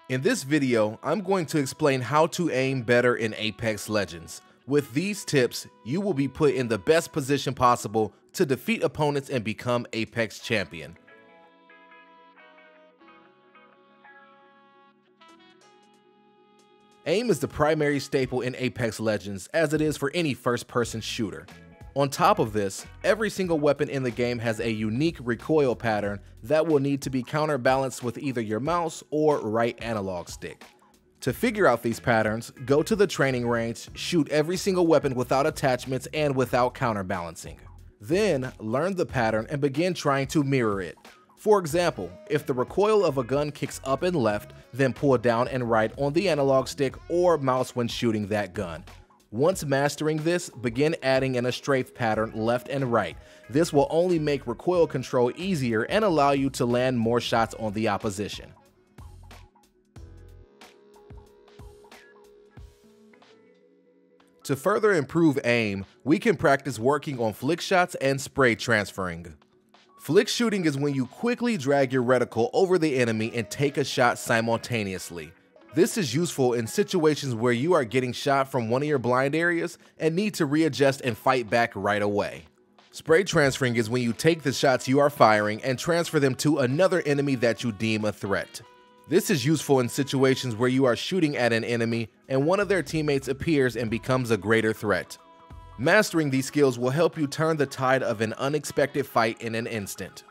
In this video, I'm going to explain how to aim better in Apex Legends. With these tips, you will be put in the best position possible to defeat opponents and become Apex champion. Aim is the primary staple in Apex Legends, as it is for any first-person shooter. On top of this, every single weapon in the game has a unique recoil pattern that will need to be counterbalanced with either your mouse or right analog stick. To figure out these patterns, go to the training range, shoot every single weapon without attachments and without counterbalancing. Then, learn the pattern and begin trying to mirror it. For example, if the recoil of a gun kicks up and left, then pull down and right on the analog stick or mouse when shooting that gun. Once mastering this, begin adding in a strafe pattern left and right. This will only make recoil control easier and allow you to land more shots on the opposition. To further improve aim, we can practice working on flick shots and spray transferring. Flick shooting is when you quickly drag your reticle over the enemy and take a shot simultaneously. This is useful in situations where you are getting shot from one of your blind areas and need to readjust and fight back right away. Spray transferring is when you take the shots you are firing and transfer them to another enemy that you deem a threat. This is useful in situations where you are shooting at an enemy and one of their teammates appears and becomes a greater threat. Mastering these skills will help you turn the tide of an unexpected fight in an instant.